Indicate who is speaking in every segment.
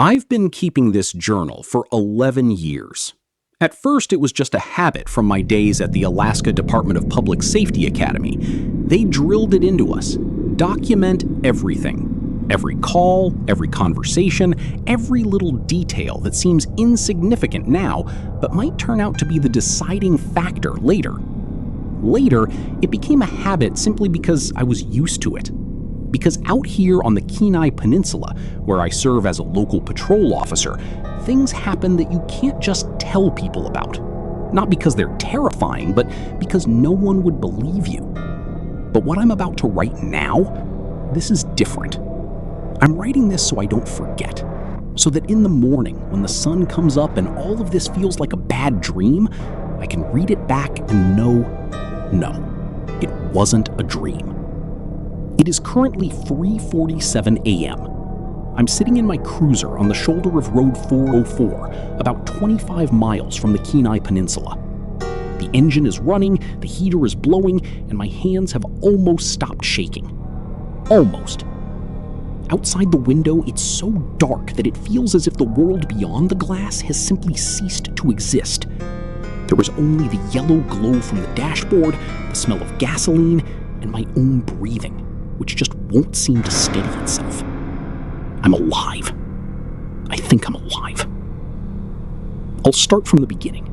Speaker 1: I've been keeping this journal for 11 years. At first, it was just a habit from my days at the Alaska Department of Public Safety Academy. They drilled it into us. Document everything. Every call, every conversation, every little detail that seems insignificant now, but might turn out to be the deciding factor later. Later, it became a habit simply because I was used to it. Because out here on the Kenai Peninsula, where I serve as a local patrol officer, things happen that you can't just tell people about. Not because they're terrifying, but because no one would believe you. But what I'm about to write now, this is different. I'm writing this so I don't forget. So that in the morning, when the sun comes up and all of this feels like a bad dream, I can read it back and know, no, it wasn't a dream. It is currently 3:47 a.m. I'm sitting in my cruiser on the shoulder of Road 404, about 25 miles from the Kenai Peninsula. The engine is running, the heater is blowing, and my hands have almost stopped shaking. Almost. Outside the window, it's so dark that it feels as if the world beyond the glass has simply ceased to exist. There is only the yellow glow from the dashboard, the smell of gasoline, and my own breathing, which just won't seem to steady itself. I'm alive. I think I'm alive. I'll start from the beginning.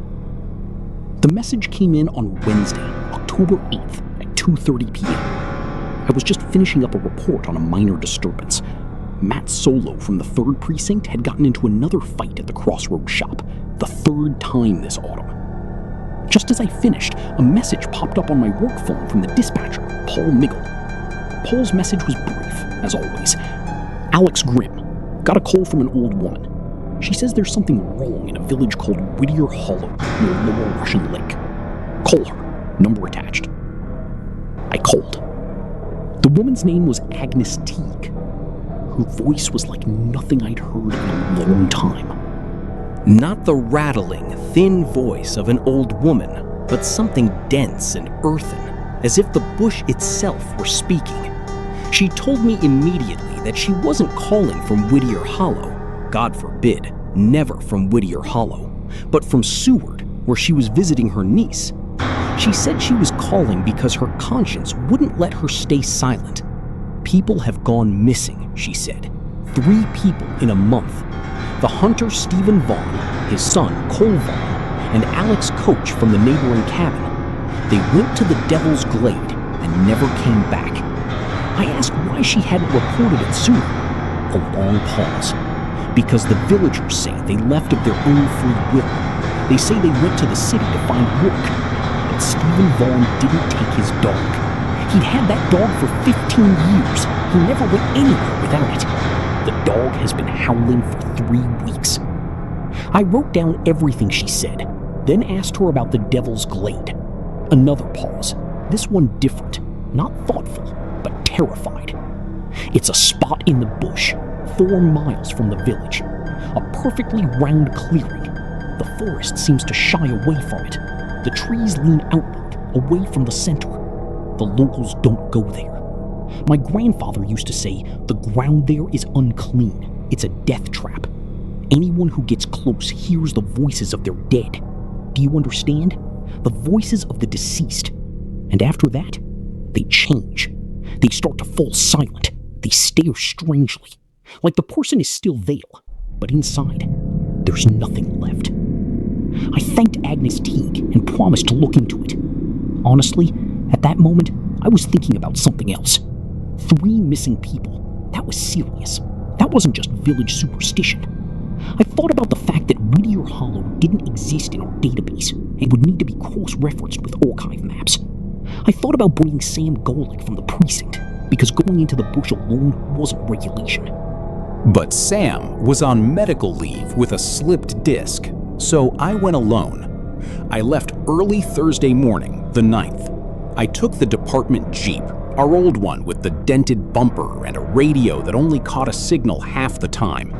Speaker 1: The message came in on Wednesday, October 8th at 2:30 p.m. I was just finishing up a report on a minor disturbance. Matt Solo from the 3rd Precinct had gotten into another fight at the Crossroads shop, the 3rd time this autumn. Just as I finished, a message popped up on my work phone from the dispatcher, Paul Miggle. Paul's message was brief, as always. Alex Grimm. Got a call from an old woman. She says there's something wrong in a village called Whittier Hollow near Lower Russian Lake. Call her. Number attached. I called. The woman's name was Agnes Teague. Her voice was like nothing I'd heard in a long time.
Speaker 2: Not the rattling, thin voice of an old woman, but something dense and earthen, as if the bush itself were speaking. She told me immediately that she wasn't calling from Whittier Hollow, God forbid, never from Whittier Hollow, but from Seward, where she was visiting her niece. She said she was calling because her conscience wouldn't let her stay silent. People have gone missing, she said. 3 people in a month. The hunter Stephen Vaughn, his son Cole Vaughn, and Alex Coach from the neighboring cabin. They went to the Devil's Glade and never came back. I asked why she hadn't reported it sooner. A long pause. Because the villagers say they left of their own free will. They say they went to the city to find work. But Stephen Vaughn didn't take his dog. He'd had that dog for 15 years. He never went anywhere without it. The dog has been howling for 3 weeks. I wrote down everything she said, then asked her about the Devil's Glade. Another pause. This one different. Not thoughtful, but terrified. It's a spot in the bush, 4 miles from the village. A perfectly round clearing. The forest seems to shy away from it. The trees lean outward, away from the center. The locals don't go there. My grandfather used to say, the ground there is unclean. It's a death trap. Anyone who gets close hears the voices of their dead. Do you understand? The voices of the deceased. And after that, they change. They start to fall silent. They stare strangely, like the person is still there, but inside, there's nothing left. I thanked Agnes Teague and promised to look into it. Honestly, at that moment, I was thinking about something else. 3 missing people. That was serious. That wasn't just village superstition. I thought about the fact that Whittier Hollow didn't exist in our database and would need to be cross-referenced with archive maps. I thought about bringing Sam Golick from the precinct, because going into the bush alone wasn't regulation.
Speaker 1: But Sam was on medical leave with a slipped disc, so I went alone. I left early Thursday morning, the 9th. I took the department Jeep, our old one with the dented bumper and a radio that only caught a signal half the time.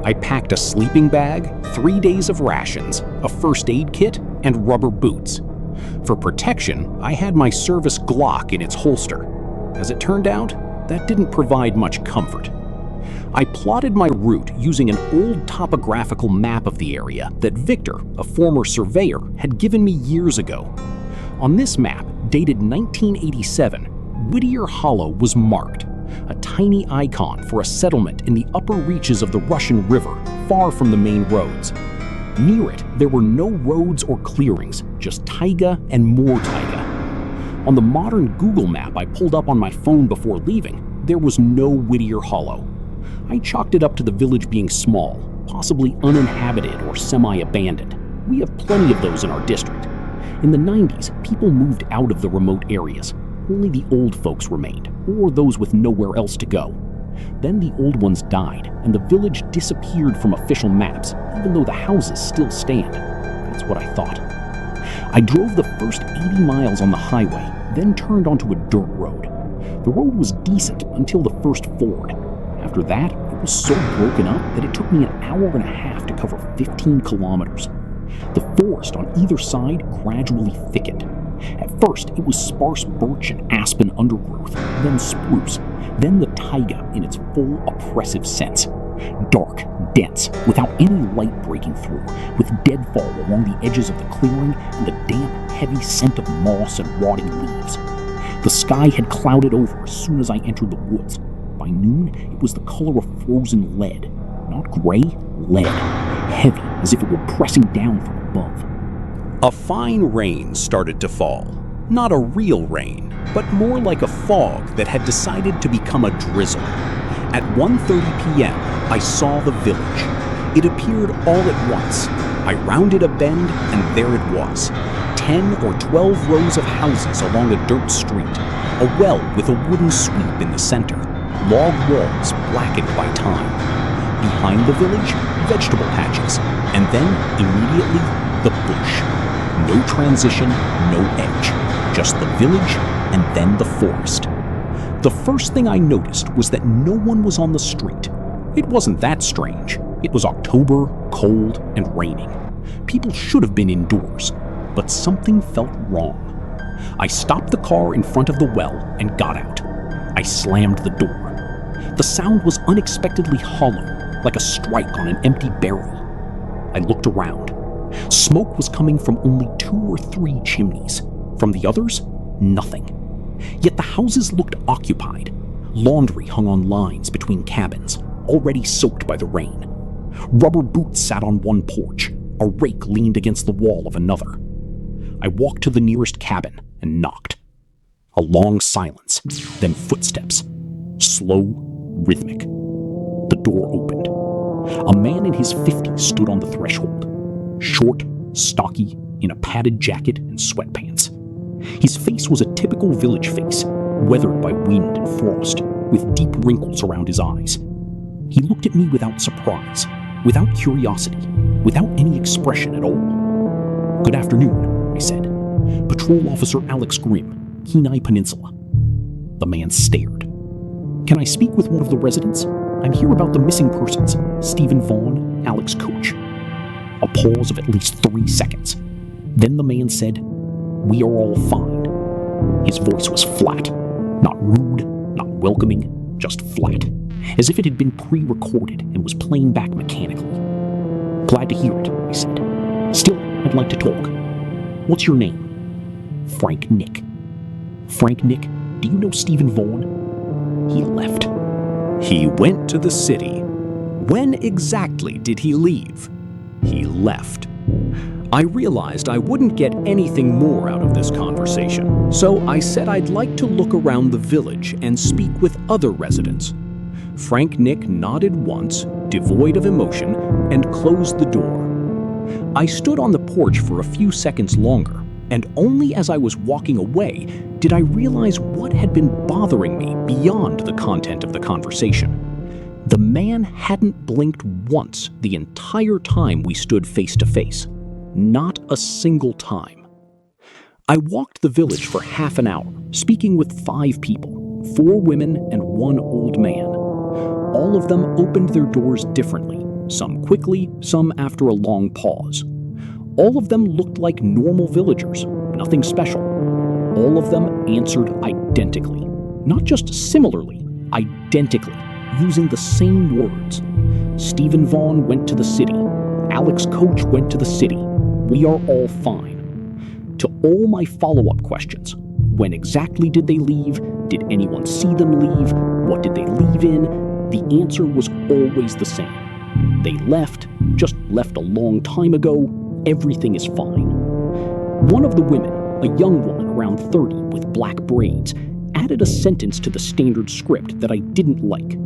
Speaker 1: I packed a sleeping bag, 3 days of rations, a first aid kit, and rubber boots. For protection, I had my service Glock in its holster. As it turned out, that didn't provide much comfort. I plotted my route using an old topographical map of the area that Victor, a former surveyor, had given me years ago. On this map, dated 1987, Whittier Hollow was marked, a tiny icon for a settlement in the upper reaches of the Russian River, far from the main roads. Near it, there were no roads or clearings, just taiga and more taiga. On the modern Google map I pulled up on my phone before leaving, there was no Whittier Hollow. I chalked it up to the village being small, possibly uninhabited or semi-abandoned. We have plenty of those in our district. In the 90s, people moved out of the remote areas. Only the old folks remained, or those with nowhere else to go. Then the old ones died, and the village disappeared from official maps, even though the houses still stand. That's what I thought. I drove the first 80 miles on the highway, then turned onto a dirt road. The road was decent until the first ford. After that, it was so broken up that it took me an hour and a half to cover 15 kilometers. The forest on either side gradually thickened. At first, it was sparse birch and aspen undergrowth, then spruce, then the taiga in its full oppressive sense. Dark, dense, without any light breaking through, with deadfall along the edges of the clearing and the damp, heavy scent of moss and rotting leaves. The sky had clouded over as soon as I entered the woods. By noon, it was the color of frozen lead. Not gray, lead. Heavy, as if it were pressing down from above.
Speaker 3: A fine rain started to fall. Not a real rain, but more like a fog that had decided to become a drizzle. At 1:30 p.m., I saw the village. It appeared all at once. I rounded a bend, and there it was. 10 or 12 rows of houses along a dirt street. A well with a wooden sweep in the center. Log walls blackened by time. Behind the village, vegetable patches. And then, immediately, the bush. No transition, no edge. Just the village, and then the forest. The first thing I noticed was that no one was on the street. It wasn't that strange. It was October, cold, and raining. People should have been indoors, but something felt wrong. I stopped the car in front of the well and got out. I slammed the door. The sound was unexpectedly hollow, like a strike on an empty barrel. I looked around. Smoke was coming from only 2 or 3 chimneys. From the others, nothing. Yet the houses looked occupied. Laundry hung on lines between cabins, already soaked by the rain. Rubber boots sat on one porch. A rake leaned against the wall of another. I walked to the nearest cabin and knocked. A long silence, then footsteps. Slow, rhythmic. The door opened. A man in his 50s stood on the threshold. Short, stocky, in a padded jacket and sweatpants. His face was a typical village face, weathered by wind and frost, with deep wrinkles around his eyes. He looked at me without surprise, without curiosity, without any expression at all. "Good afternoon," I said. "Patrol Officer Alex Grimm, Kenai Peninsula." The man stared. "Can I speak with one of the residents? I'm here about the missing persons, Stephen Vaughn, Alex Coach." A pause of at least 3 seconds. Then the man said, "We are all fine." His voice was flat. Not rude, not welcoming, just flat. As if it had been pre-recorded and was playing back mechanically. "Glad to hear it," I said. "Still, I'd like to talk. What's your name?" "Frank Nick." "Frank Nick, do you know Stephen Vaughn?" "He left." He went to the city. When exactly did he leave? He left. I realized I wouldn't get anything more out of this conversation, so I said I'd like to look around the village and speak with other residents. Frank Nick nodded once, devoid of emotion, and closed the door. I stood on the porch for a few seconds longer, and only as I was walking away did I realize what had been bothering me beyond the content of the conversation. The man hadn't blinked once the entire time we stood face to face. Not a single time. I walked the village for half an hour, speaking with 5 people, 4 women and 1 old man. All of them opened their doors differently, some quickly, some after a long pause. All of them looked like normal villagers, nothing special. All of them answered identically. Not just similarly, identically.
Speaker 1: using the same words. Stephen Vaughn went to the city. Alex Coach went to the city. We are all fine. To all my follow-up questions, when exactly did they leave? Did anyone see them leave? What did they leave in? The answer was always the same. They left, just left a long time ago. Everything is fine. One of the women, a young woman around 30 with black braids, added a sentence to the standard script that I didn't like.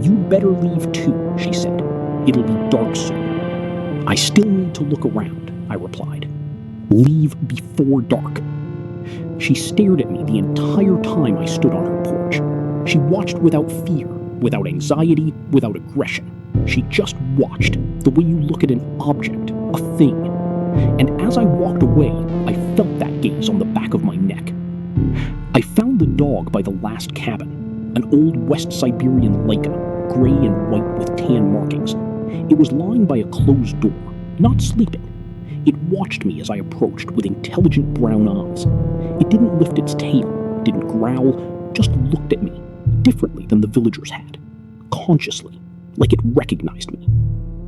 Speaker 1: "You better leave too," she said. "It'll be dark soon." "I still need to look around," I replied. "Leave before dark." She stared at me the entire time I stood on her porch. She watched without fear, without anxiety, without aggression. She just watched, the way you look at an object, a thing. And as I walked away, I felt that gaze on the back of my neck. I found the dog by the last cabin, an old West Siberian Laika, gray and white with tan markings. It was lying by a closed door, not sleeping. It watched me as I approached with intelligent brown eyes. It didn't lift its tail, didn't growl, just looked at me, differently than the villagers had. Consciously, like it recognized me.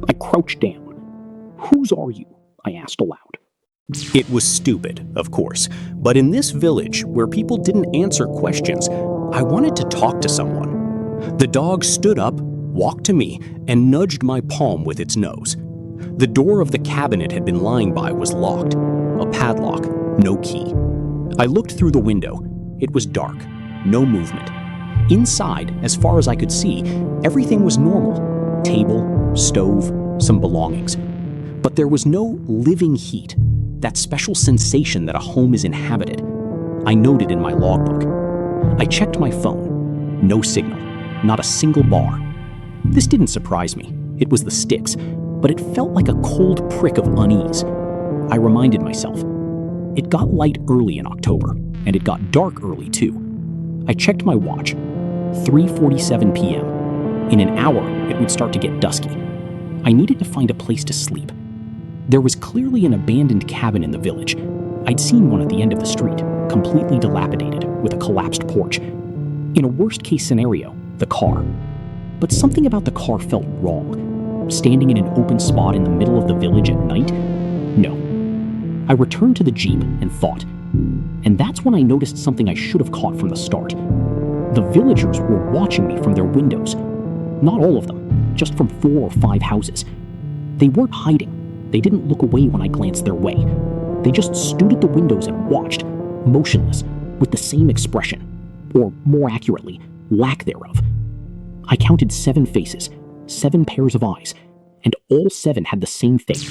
Speaker 1: I crouched down. "Whose are you?" I asked aloud.
Speaker 3: It was stupid, of course, but in this village where people didn't answer questions, I wanted to talk to someone. The dog stood up, walked to me, and nudged my palm with its nose. The door of the cabin it had been lying by was locked. A padlock, no key. I looked through the window. It was dark, no movement. Inside, as far as I could see, everything was normal. Table, stove, some belongings. But there was no living heat, that special sensation that a home is inhabited. I noted in my logbook. I checked my phone. No signal, not a single bar. This didn't surprise me. It was the sticks, but it felt like a cold prick of unease. I reminded myself. It got light early in October, and it got dark early too. I checked my watch. 3:47 p.m. In an hour, it would start to get dusky. I needed to find a place to sleep. There was clearly an abandoned cabin in the village. I'd seen one at the end of the street, completely dilapidated, with a collapsed porch. In a worst-case scenario, the car. But something about the car felt wrong. Standing in an open spot in the middle of the village at night? No. I returned to the Jeep and thought. And that's when I noticed something I should have caught from the start. The villagers were watching me from their windows. Not all of them, just from 4 or 5 houses. They weren't hiding. They didn't look away when I glanced their way. They just stood at the windows and watched, motionless, with the same expression, or more accurately, lack thereof. I counted 7 faces, 7 pairs of eyes, and all 7 had the same thing.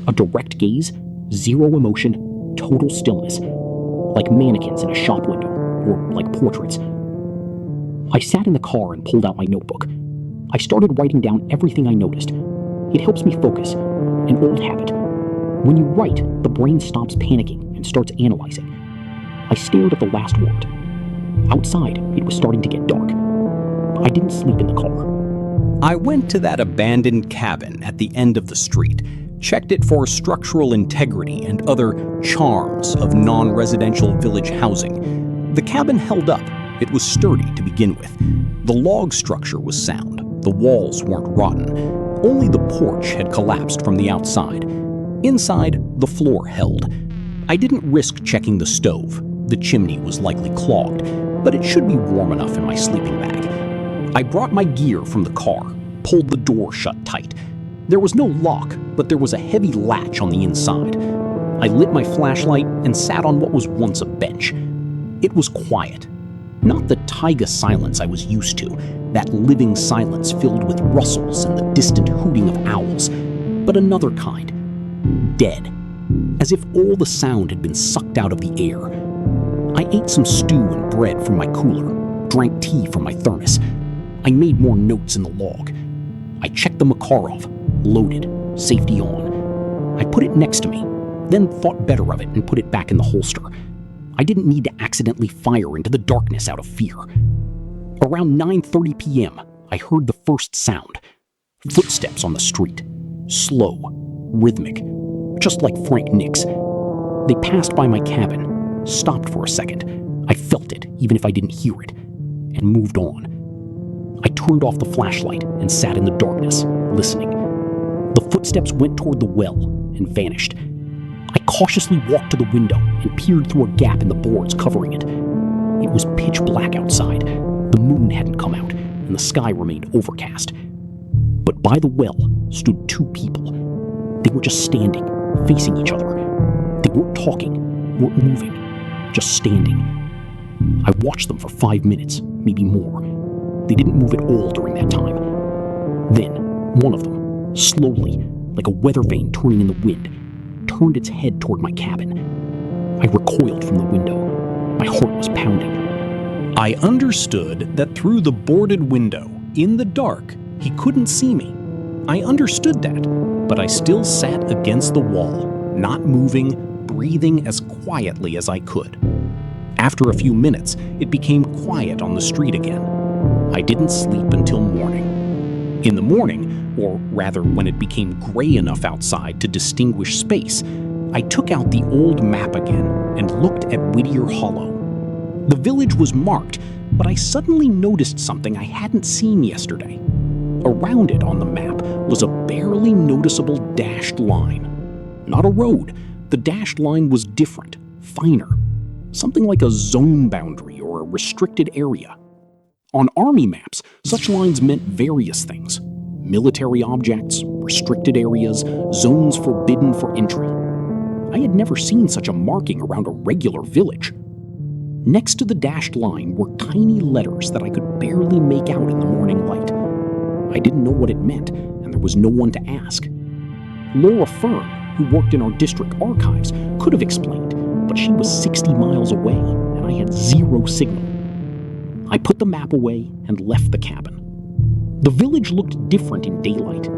Speaker 3: A direct gaze, zero emotion, total stillness, like mannequins in a shop window, or like portraits. I sat in the car and pulled out my notebook. I started writing down everything I noticed. It helps me focus, an old habit. When you write, the brain stops panicking and starts analyzing. I stared at the last word. Outside, it was starting to get dark. I didn't sleep in the car. I went to that abandoned cabin at the end of the street, checked it for structural integrity and other charms of non-residential village housing. The cabin held up. It was sturdy to begin with. The log structure was sound. The walls weren't rotten. Only the porch had collapsed from the outside. Inside, the floor held. I didn't risk checking the stove. The chimney was likely clogged, but it should be warm enough in my sleeping bag. I brought my gear from the car, pulled the door shut tight. There was no lock, but there was a heavy latch on the inside. I lit my flashlight and sat on what was once a bench. It was quiet. Not the taiga silence I was used to, that living silence filled with rustles and the distant hooting of owls, but another kind. Dead. As if all the sound had been sucked out of the air. I ate some stew and bread from my cooler, drank tea from my thermos. I made more notes in the log. I checked the Makarov, loaded, safety on. I put it next to me, then thought better of it and put it back in the holster. I didn't need to accidentally fire into the darkness out of fear. Around 9:30 p.m., I heard the first sound. Footsteps on the street. Slow, rhythmic, just like Frank Nick's. They passed by my cabin, stopped for a second. I felt it, even if I didn't hear it, and moved on. I
Speaker 2: turned off the flashlight and sat in the darkness, listening. The footsteps went toward the well and vanished. I cautiously walked to the window and peered through a gap in the boards covering it. It was pitch black outside. The moon hadn't come out, and the sky remained overcast. But by the well stood two people. They were just standing, facing each other. They weren't talking, weren't moving, just standing. I watched them for 5 minutes, maybe more. They didn't move at all during that time. Then, one of them, slowly, like a weather vane turning in the wind, turned its head toward my cabin. I recoiled from the window. My heart was pounding.
Speaker 3: I understood that through the boarded window, in the dark, he couldn't see me. I understood that, but I still sat against the wall, not moving, breathing as quietly as I could. After a few minutes, it became quiet on the street again. I didn't sleep until morning. In the morning, or rather when it became gray enough outside to distinguish space, I took out the old map again and looked at Whittier Hollow. The village was marked, but I suddenly noticed something I hadn't seen yesterday. Around it on the map was a barely noticeable dashed line. Not a road. The dashed line was different, finer. Something like a zone boundary or a restricted area. On army maps, such lines meant various things. Military objects, restricted areas, zones forbidden for entry. I had never seen such a marking around a regular village. Next to the dashed line were tiny letters that I could barely make out in the morning light. I didn't know what it meant, and there was no one to ask. Laura Fern, who worked in our district archives, could have explained, but she was 60 miles away, and I had zero signal. I put the map away and left the cabin. The village looked different in daylight.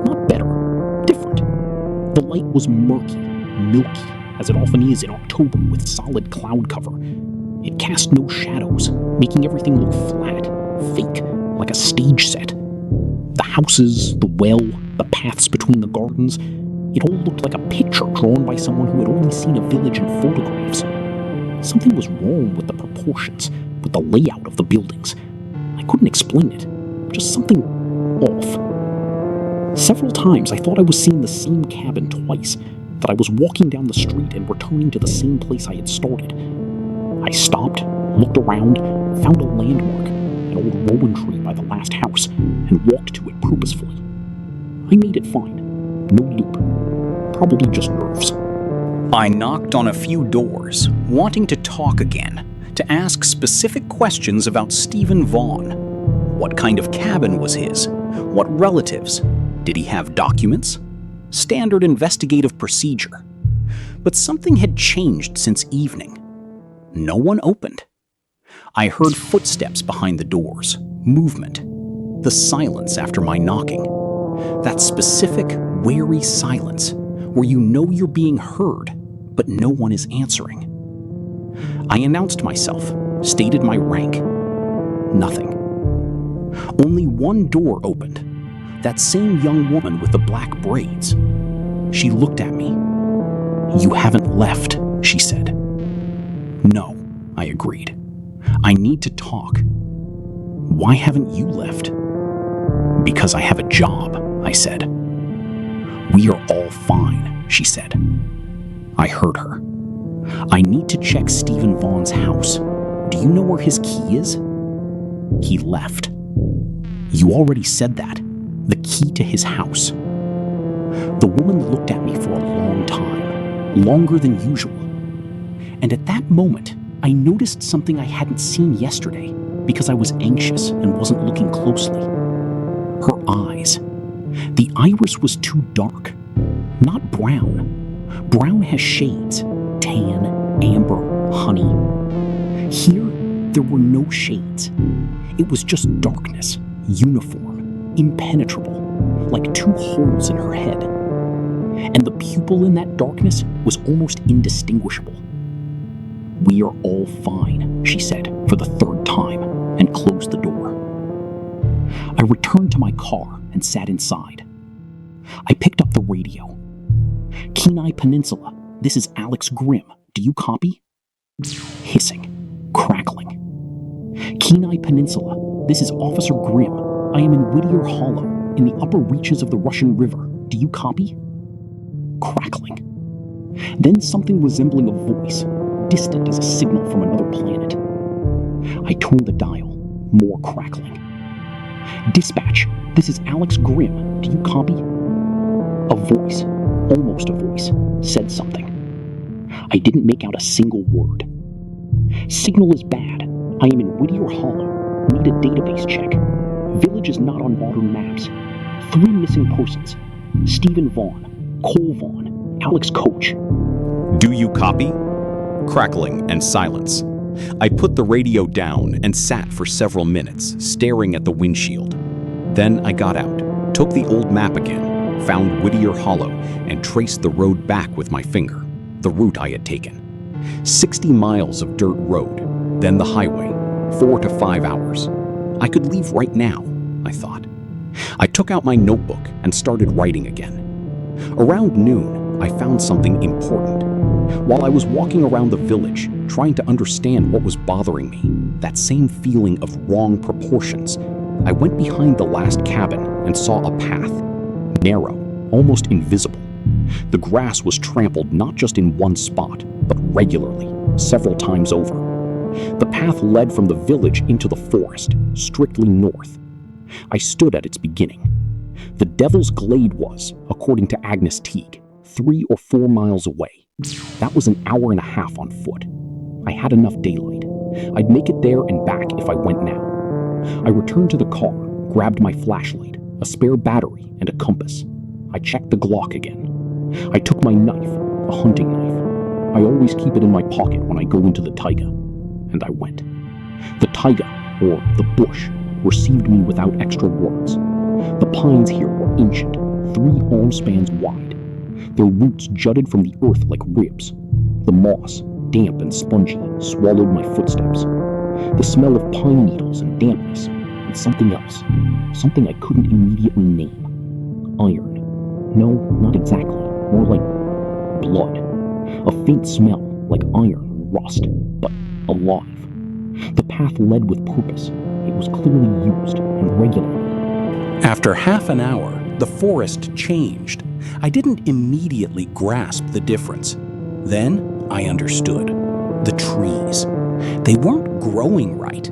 Speaker 3: Not better, different. The light was murky, milky, as it often is in October with solid cloud cover. It cast no shadows, making everything look flat, fake, like a stage set. The houses, the well, the paths between the gardens, it all looked like a picture drawn by someone who had only seen a village in photographs. Something was wrong with the proportions, with the layout of the buildings. I couldn't explain it, just something off. Several times I thought I was seeing the same cabin twice, that I was walking down the street and returning to the same place I had started. I stopped, looked around, found a landmark, an old rowan tree by the last house, and walked to it purposefully. I made it fine. No loop. Probably just nerves.
Speaker 1: I knocked on a few doors, wanting to talk again, to ask specific questions about Stephen Vaughn. What kind of cabin was his? What relatives? Did he have documents? Standard investigative procedure. But something had changed since evening. No one opened. I heard footsteps behind the doors, movement, the silence after my knocking. That specific, wary silence where you know you're being heard, but no one is answering. I announced myself, stated my rank. Nothing. Only one door opened. That same young woman with the black braids. She looked at me. "You haven't left," she said. "No," I agreed. "I need to talk." "Why haven't you left?" "Because I have a job," I said. "We are all fine," she said. I heard her. "I need to check Stephen Vaughn's house. Do you know where his key is?" "He left." "You already said that. The key to his house." The woman looked at me for a long time, longer than usual. And at that moment, I noticed something I hadn't seen yesterday because I was anxious and wasn't looking closely. Her eyes. The iris was too dark. Not brown. Brown has shades. Tan, amber, honey. Here, there were no shades. It was just darkness, uniform, impenetrable, like two holes in her head. And the pupil in that darkness was almost indistinguishable. "We are all fine," she said for the third time, and closed the door. I returned to my car and sat inside. I picked up the radio. "Kenai Peninsula, this is Alex Grimm. Do you copy?" Hissing, crackling. "Kenai Peninsula, this is Officer Grimm. I am in Whittier Hollow, in the upper reaches of the Russian River. Do you copy? Crackling. Then something resembling a voice, distant as a signal from another planet. I turned the dial. More crackling. Dispatch, this is Alex Grimm. Do you copy? A voice, almost a voice, said something. I didn't make out a single word. Signal is bad. I am in Whittier Hollow. Need a database check. Village is not on modern maps. 3 missing persons. Stephen Vaughn, Cole Vaughn, Alex Coach.
Speaker 3: Do you copy? Crackling and silence. I put the radio down and sat for several minutes, staring at the windshield. Then I got out, took the old map again, found Whittier Hollow, and traced the road back with my finger, the route I had taken. 60 miles of dirt road, then the highway, 4 to 5 hours. I could leave right now, I thought. I took out my notebook and started writing again. Around noon, I found something important. While I was walking around the village, trying to understand what was bothering me, that same feeling of wrong proportions, I went behind the last cabin and saw a path. Narrow, almost invisible. The grass was trampled not just in one spot, but regularly, several times over. The path led from the village into the forest, strictly north. I stood at its beginning. The Devil's Glade was, according to Agnes Teague, 3 or 4 miles away. That was an hour and a half on foot. I had enough daylight. I'd make it there and back if I went now. I returned to the car, grabbed my flashlight, a spare battery, and a compass. I checked the Glock again. I took my knife, a hunting knife. I always keep it in my pocket when I go into the taiga. And I went. The taiga, or the bush, received me without extra words. The pines here were ancient, 3 arm spans wide. Their roots jutted from the earth like ribs. The moss, damp and spongy, swallowed my footsteps. The smell of pine needles and dampness, and something else, something I couldn't immediately name. Iron. No, not exactly. More like blood. A faint smell, like iron, rust, but alive. The path led with purpose. It was clearly used and regularly. After half an hour, the forest changed. I didn't immediately grasp the difference. Then I understood. The trees. They weren't growing right.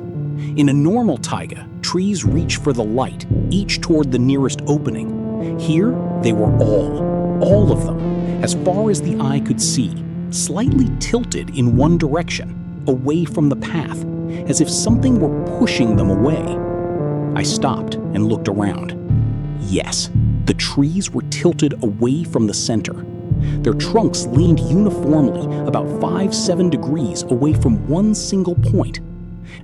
Speaker 3: In a normal taiga, trees reach for the light, each toward the nearest opening. Here, they were all of them, as far as the eye could see, slightly tilted in one direction, away from the path, as if something were pushing them away. I stopped and looked around. Yes, the trees were tilted away from the center. Their trunks leaned uniformly about 5-7 degrees away from one single point,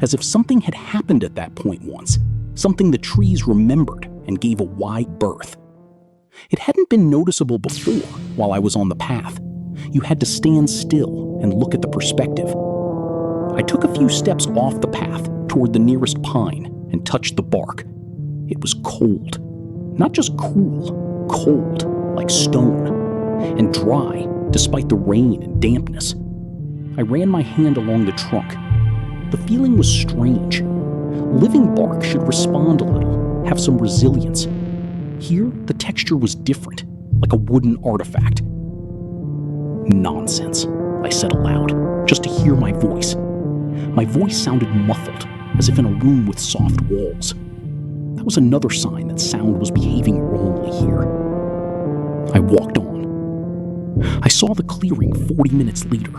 Speaker 3: as if something had happened at that point once, something the trees remembered and gave a wide berth. It hadn't been noticeable before while I was on the path. You had to stand still and look at the perspective. I took a few steps off the path toward the nearest pine and touched the bark. It was cold. Not just cool, cold, like stone, and dry despite the rain and dampness. I ran my hand along the trunk. The feeling was strange. Living bark should respond a little, have some resilience. Here, the texture was different, like a wooden artifact. Nonsense, I said aloud, just to hear my voice. My voice sounded muffled, as if in a room with soft walls. That was another sign that sound was behaving wrongly here. I walked on. I saw the clearing 40 minutes later.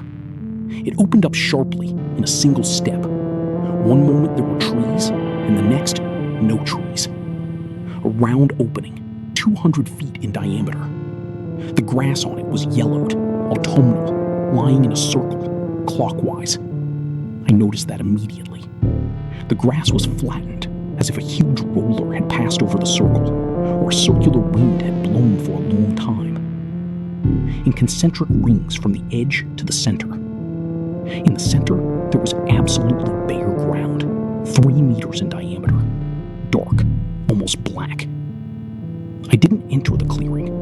Speaker 3: It opened up sharply in a single step. One moment there were trees, and the next, no trees. A round opening, 200 feet in diameter. The grass on it was yellowed, autumnal, lying in a circle, clockwise. I noticed that immediately. The grass was flattened, as if a huge roller had passed over the circle, or a circular wind had blown for a long time. In concentric rings from the edge to the center. In the center, there was absolutely bare ground, 3 meters in diameter, dark, almost black. I didn't enter the clearing.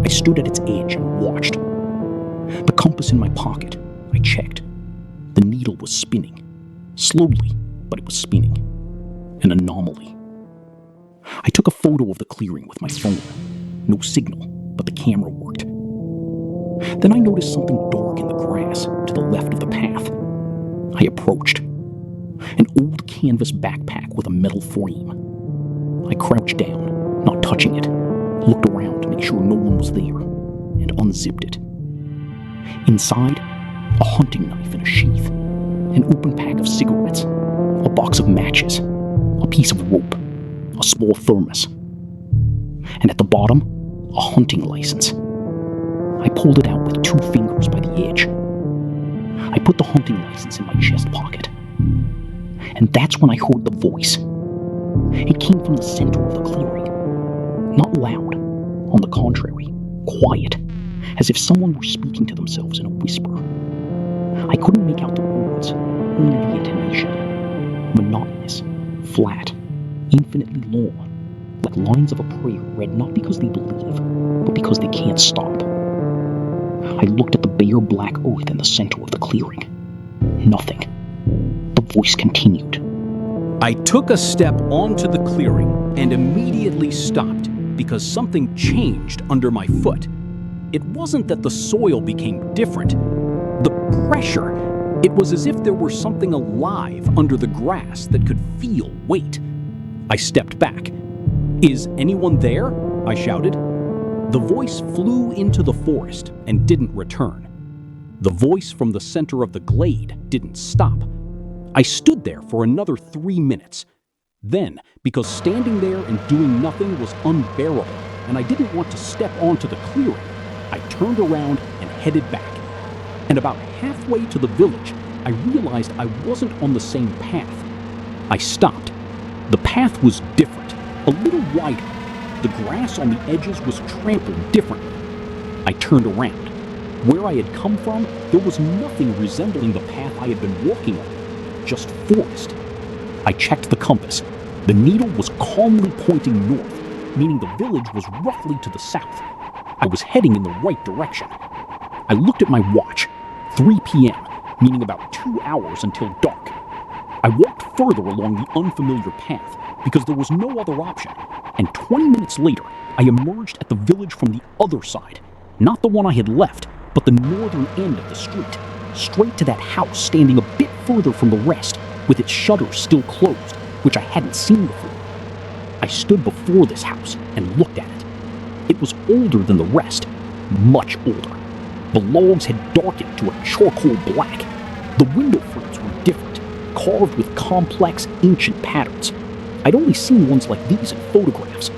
Speaker 3: I stood at its edge and watched. The compass in my pocket, I checked. The needle was spinning. Slowly, but it was spinning. An anomaly.
Speaker 2: I took a photo of the clearing with my phone. No signal, but the camera worked. Then I noticed something dark in the grass to the left of the path. I approached. An old canvas backpack with a metal frame. I crouched down, not touching it, looked around to make sure no one was there, and unzipped it. Inside, a hunting knife in a sheath, an open pack of cigarettes, a box of matches, a piece of rope, a small thermos, and at the bottom, a hunting license. I pulled it out with 2 fingers by the edge. I put the hunting license in my chest pocket. And that's when I heard the voice. It came from the center of the clearing. Not loud, on the contrary, quiet, as if someone were speaking to themselves in a whisper. I couldn't make out the words, only the intonation. Monotonous, flat, infinitely long, like lines of a prayer read not because they believe, but because they can't stop. I looked at the bare black earth in the center of the clearing. Nothing. The voice continued.
Speaker 1: I took a step onto the clearing and immediately stopped because something changed under my foot. It wasn't that the soil became different. The pressure, it was as if there were something alive under the grass that could feel weight. I stepped back. "Is anyone there?" I shouted. The voice flew into the forest and didn't return. The voice from the center of the glade didn't stop. I stood there for another 3 minutes. Then, because standing there and doing nothing was unbearable, and I didn't want to step onto the clearing, I turned around and headed back. And about halfway to the village, I realized I wasn't on the same path. I stopped. The path was different, a little wider. The grass on the edges was trampled differently. I turned around. Where I had come from, there was nothing resembling the path I had been walking on. Just forest. I checked the compass. The needle was calmly pointing north, meaning the village was roughly to the south. I was heading in the right direction. I looked at my watch. 3 p.m., meaning about 2 hours until dark. I walked further along the unfamiliar path because there was no other option, and 20 minutes later, I emerged at the village from the other side. Not the one I had left, but the northern end of the street. Straight to that house standing a bit further from the rest, with its shutters still closed, which I hadn't seen before. I stood before this house and looked at it. It was older than the rest, much older. The logs had darkened to a charcoal black. The window frames were different, carved with complex, ancient patterns. I'd only seen ones like these in photographs.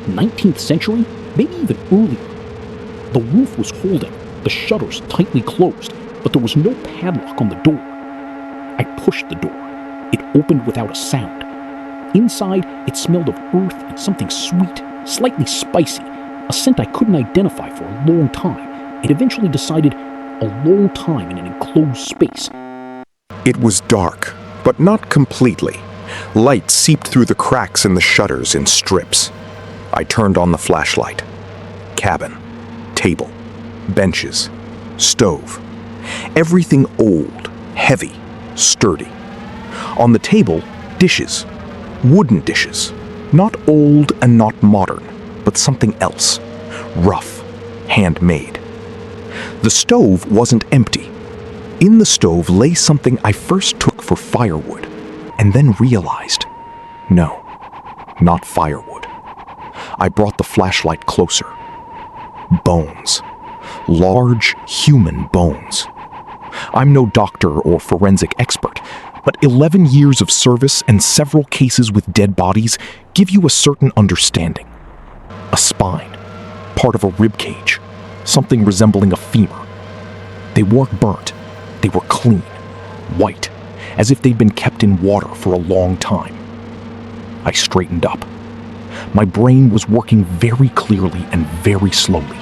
Speaker 1: 19th century, maybe even earlier. The roof was holding, the shutters tightly closed, but there was no padlock on the door. I pushed the door. It opened without a sound. Inside, it smelled of earth and something sweet, slightly spicy, a scent I couldn't identify for a long time, and eventually decided a long time in an enclosed space.
Speaker 4: It was dark, but not completely. Light seeped through the cracks in the shutters in strips. I turned on the flashlight. Cabin, table, benches, stove. Everything old, heavy, sturdy. On the table, dishes. Wooden dishes. Not old and not modern, but something else. Rough, handmade. The stove wasn't empty. In the stove lay something I first took for firewood, and then realized, no, not firewood. I brought the flashlight closer. Bones. Large human bones. I'm no doctor or forensic expert, but 11 years of service and several cases with dead bodies give you a certain understanding. A spine, part of a rib cage, something resembling a femur. They weren't burnt. They were clean, white, as if they'd been kept in water for a long time. I straightened up. My brain was working very clearly and very slowly,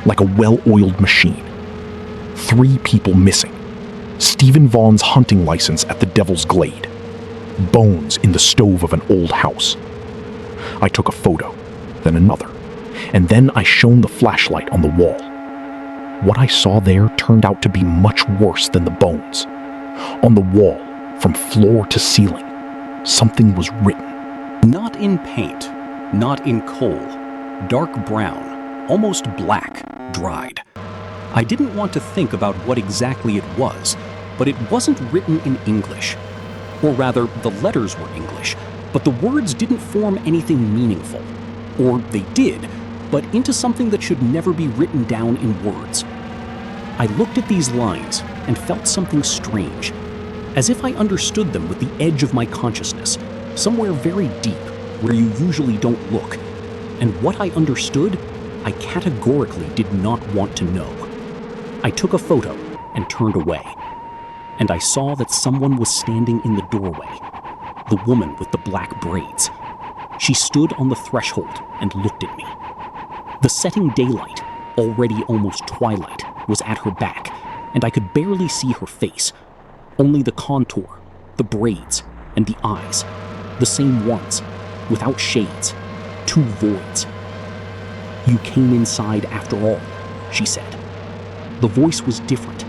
Speaker 4: like a well-oiled machine. 3 people missing. Stephen Vaughn's hunting license at the Devil's Glade. Bones in the stove of an old house. I took a photo, then another, and then I shone the flashlight on the wall. What I saw there turned out to be much worse than the bones. On the wall, from floor to ceiling, something was written.
Speaker 1: Not in paint, Not in coal. Dark brown, almost black, dried. I didn't want to think about what exactly it was, but it wasn't written in English. Or rather, the letters were English, but the words didn't form anything meaningful. Or they did, but into something that should never be written down in words. I looked at these lines and felt something strange, as if I understood them with the edge of my consciousness, somewhere very deep, where you usually don't look. And what I understood, I categorically did not want to know. I took a photo and turned away, and I saw that someone was standing in the doorway, the woman with the black braids. She stood on the threshold and looked at me. The setting daylight, already almost twilight, was at her back, and I could barely see her face. Only the contour, the braids, and the eyes, the same ones, without shades, two voids. "You came inside after all," she said. The voice was different,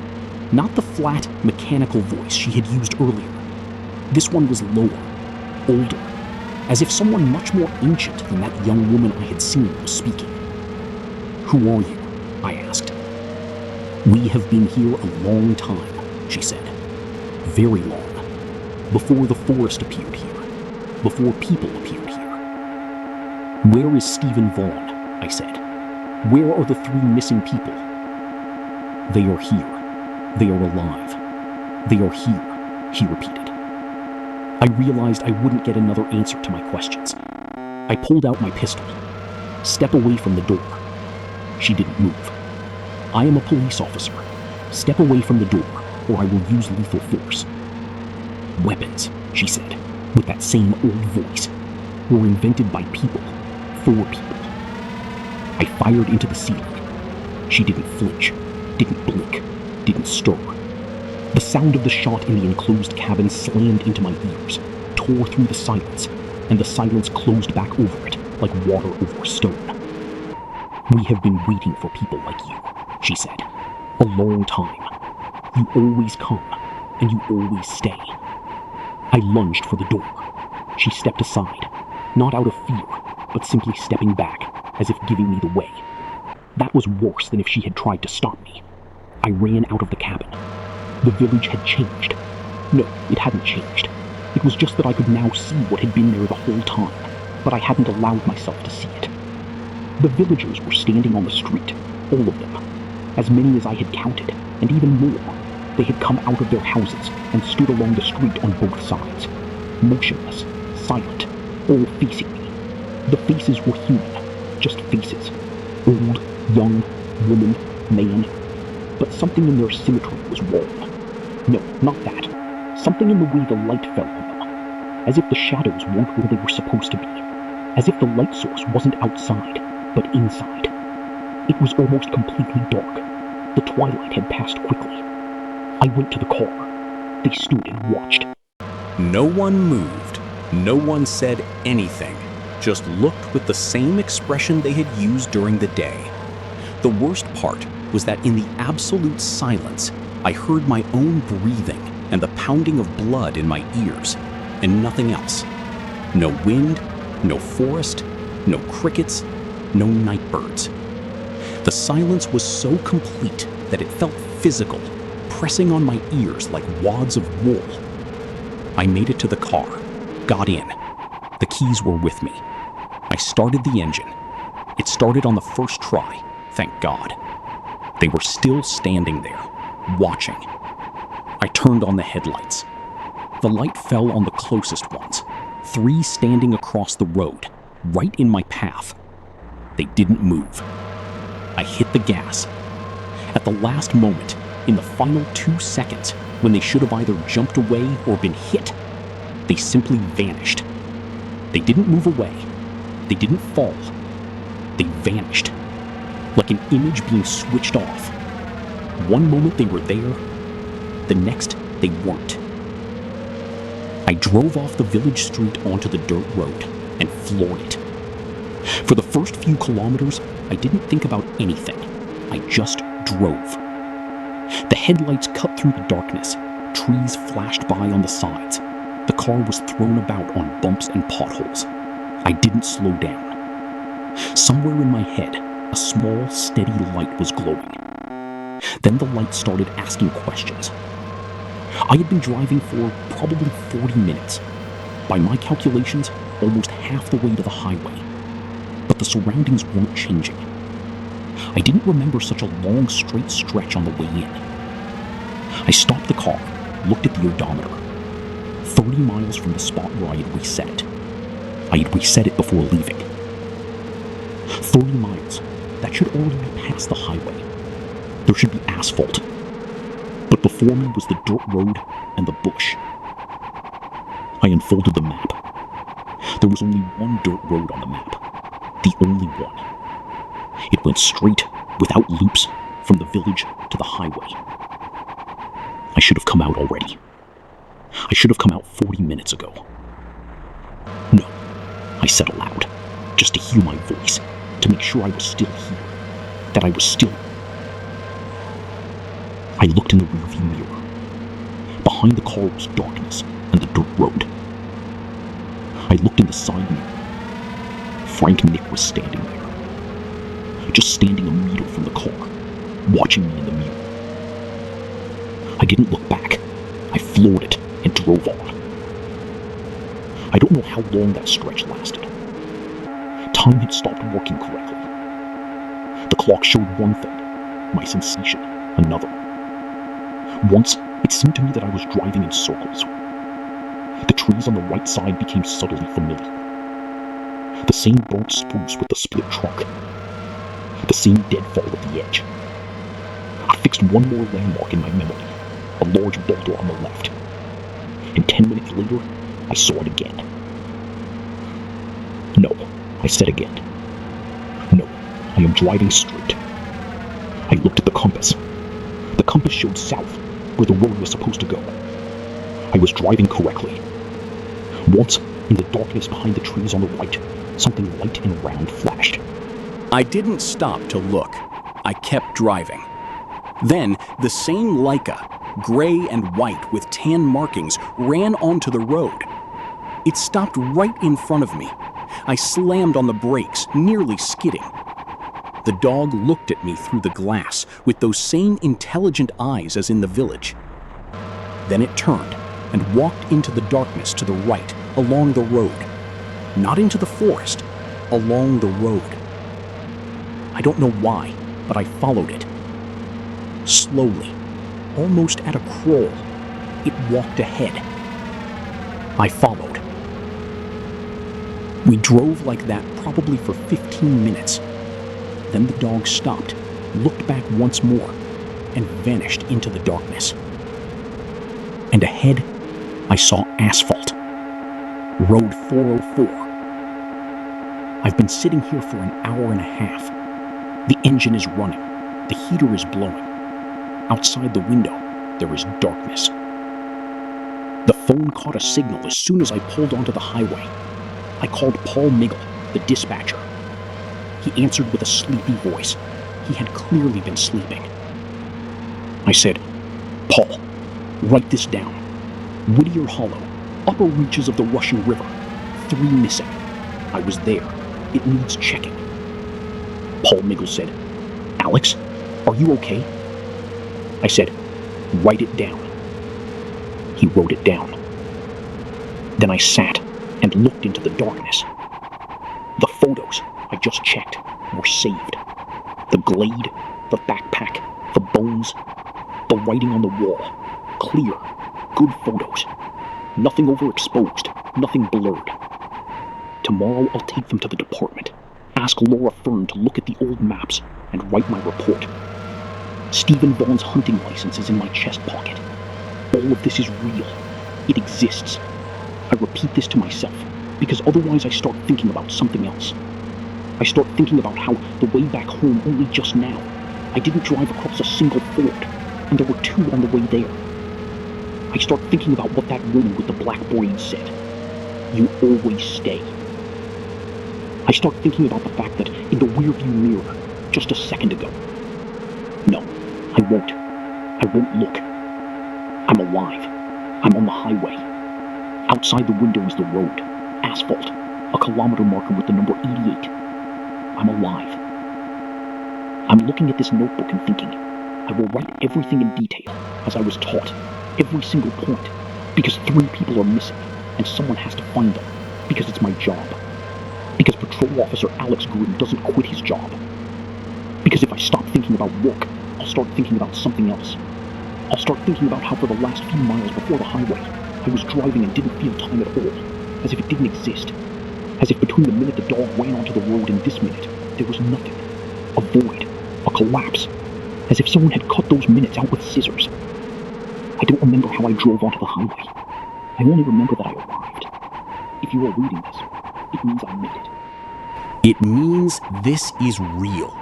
Speaker 1: not the flat, mechanical voice she had used earlier. This one was lower, older, as if someone much more ancient than that young woman I had seen was speaking. "Who are you?" I asked. "We have been here a long time," she said. "Very long. Before the forest appeared here. Before people appeared here." "Where is Stephen Vaughn?" I said. "Where are the 3 missing people?" "They are here. They are alive. They are here," he repeated. I realized I wouldn't get another answer to my questions. I pulled out my pistol. "Step away from the door." She didn't move. "I am a police officer. Step away from the door, or I will use lethal force." "Weapons," she said, with that same old voice, "were invented by people, for people." I fired into the ceiling. She didn't flinch, didn't blink, didn't stir. The sound of the shot in the enclosed cabin slammed into my ears, tore through the silence, and the silence closed back over it like water over a stone. "We have been waiting for people like you," she said. "A long time. You always come, and you always stay." I lunged for the door. She stepped aside, not out of fear, but simply stepping back, as if giving me the way. That was worse than if she had tried to stop me. I ran out of the cabin. The village had changed. No, it hadn't changed. It was just that I could now see what had been there the whole time, but I hadn't allowed myself to see it. The villagers were standing on the street, all of them. As many as I had counted, and even more. They had come out of their houses and stood along the street on both sides, motionless, silent, all facing me. The faces were human, just faces. Old, young, woman, man. But something in their symmetry was wrong. No, not that. Something in the way the light fell on them. As if the shadows weren't where they were supposed to be. As if the light source wasn't outside, but inside. It was almost completely dark. The twilight had passed quickly. I went to the car. They stood and watched.
Speaker 3: No one moved. No one said anything. Just looked with the same expression they had used during the day. The worst part was that in the absolute silence, I heard my own breathing and the pounding of blood in my ears, and nothing else. No wind, no forest, no crickets, no night birds. The silence was so complete that it felt physical, pressing on my ears like wads of wool. I made it to the car, got in. The keys were with me. I started the engine. It started on the first try, thank God. They were still standing there, watching. I turned on the headlights. The light fell on the closest ones, 3 standing across the road, right in my path. They didn't move. I hit the gas. At the last moment, in the final 2 seconds, when they should have either jumped away or been hit, they simply vanished. They didn't move away. They didn't fall. They vanished, like an image being switched off. One moment they were there, the next they weren't. I drove off the village street onto the dirt road and floored it. For the first few kilometers, I didn't think about anything. I just drove. The headlights cut through the darkness. Trees flashed by on the sides. The car was thrown about on bumps and potholes. I didn't slow down.
Speaker 1: Somewhere in my head, a small, steady light was glowing. Then the light started asking questions. I had been driving for probably 40 minutes. By my calculations, almost half the way to the highway. But the surroundings weren't changing. I didn't remember such a long, straight stretch on the way in. I stopped the car, looked at the odometer. 30 miles from the spot where I had reset it. I had reset it before leaving. 30 miles. That should already be past the highway. There should be asphalt. But before me was the dirt road and the bush. I unfolded the map. There was only one dirt road on the map. The only one. It went straight, without loops, from the village to the highway. I should have come out already. I should have come out 40 minutes ago. No, I said aloud, just to hear my voice, to make sure I was still here, that I was still... I looked in the rearview mirror. Behind the car was darkness and the dirt road. I looked in the side mirror. Frank Nick was standing there, just standing a meter from the car, watching me in the mirror. I didn't look back. I floored it and drove on. I don't know how long that stretch lasted. Time had stopped working correctly. The clock showed one thing, my sensation another. Once, it seemed to me that I was driving in circles. The trees on the right side became subtly familiar. The same burnt spruce with the split trunk. The same deadfall at the edge. I fixed one more landmark in my memory, a large boulder on the left. And 10 minutes later, I saw it again. No, I said again. No, I am driving straight. I looked at the compass. The compass showed south, where the road was supposed to go. I was driving correctly. Once, in the darkness behind the trees on the right, something light and round flashed. I didn't stop to look. I kept driving. Then, the same Leica, gray and white with tan markings, ran onto the road. It stopped right in front of me. I slammed on the brakes, nearly skidding. The dog looked at me through the glass with those same intelligent eyes as in the village. Then it turned and walked into the darkness to the right, along the road. Not into the forest, along the road. I don't know why, but I followed it. Slowly, almost at a crawl, it walked ahead. I followed. We drove like that probably for 15 minutes. Then the dog stopped, looked back once more, and vanished into the darkness. And ahead, I saw asphalt. Road 404. I've been sitting here for an hour and a half. The engine is running. The heater is blowing. Outside the window, there is darkness. The phone caught a signal as soon as I pulled onto the highway. I called Paul Miggle, the dispatcher. He answered with a sleepy voice. He had clearly been sleeping. I said, "Paul, write this down. Whittier Hollow, upper reaches of the Russian River. 3 missing. I was there. It needs checking." Paul Miggle said, "Alex, are you okay?" I said, "Write it down." He wrote it down. Then I sat and looked into the darkness. The photos I just checked were saved. The glade, the backpack, the bones, the writing on the wall. Clear, good photos. Nothing overexposed, nothing blurred. Tomorrow I'll take them to the department. Ask Laura Fern to look at the old maps and write my report. Stephen Vaughn's hunting license is in my chest pocket. All of this is real. It exists. I repeat this to myself, because otherwise I start thinking about something else. I start thinking about how, the way back home only just now, I didn't drive across a single ford, and there were 2 on the way there. I start thinking about what that woman with the black braid said. You always stay. I start thinking about the fact that in the rearview mirror, just a second ago. No, I won't. I won't look. I'm alive. I'm on the highway. Outside the window is the road, asphalt, a kilometer marker with the number 88.
Speaker 5: I'm alive. I'm looking at this notebook and thinking, I will write everything in detail, as I was taught, every single point, because 3 people are missing, and someone has to find them, because it's my job. Because Patrol Officer Alex Grimm doesn't quit his job. Because if I stop thinking about work, I'll start thinking about something else. I'll start thinking about how for the last few miles before the highway, I was driving and didn't feel time at all, as if it didn't exist. As if between the minute the dog ran onto the road and this minute, there was nothing. A void. A collapse. As if someone had cut those minutes out with scissors. I don't remember how I drove onto the highway. I only remember that I arrived. If you are reading this, it means I made it.
Speaker 3: It means this is real.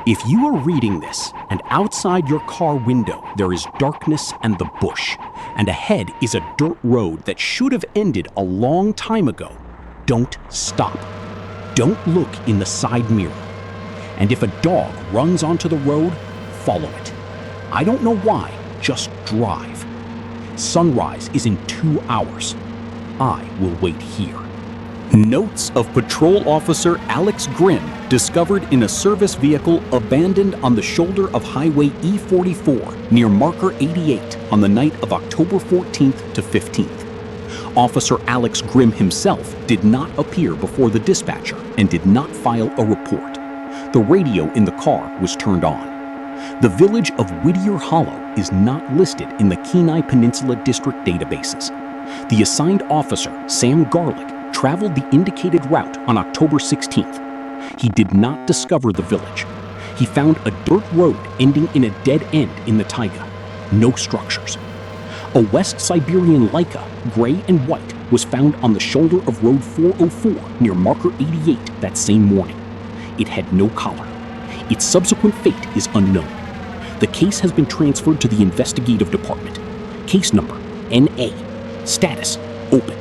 Speaker 3: If you are reading this, and outside your car window there is darkness and the bush, and ahead is a dirt road that should have ended a long time ago, don't stop. Don't look in the side mirror. And if a dog runs onto the road, follow it. I don't know why, just drive. Sunrise is in 2 hours. I will wait here. Notes of Patrol Officer Alex Grimm discovered in a service vehicle abandoned on the shoulder of Highway E44 near Marker 88 on the night of October 14th to 15th. Officer Alex Grimm himself did not appear before the dispatcher and did not file a report. The radio in the car was turned on. The village of Whittier Hollow is not listed in the Kenai Peninsula District databases. The assigned officer, Sam Garlick, traveled the indicated route on October 16th. He did not discover the village. He found a dirt road ending in a dead end in the taiga. No structures. A West Siberian Laika, gray and white, was found on the shoulder of Road 404 near Marker 88 that same morning. It had no collar. Its subsequent fate is unknown. The case has been transferred to the investigative department. Case number NA. Status: open.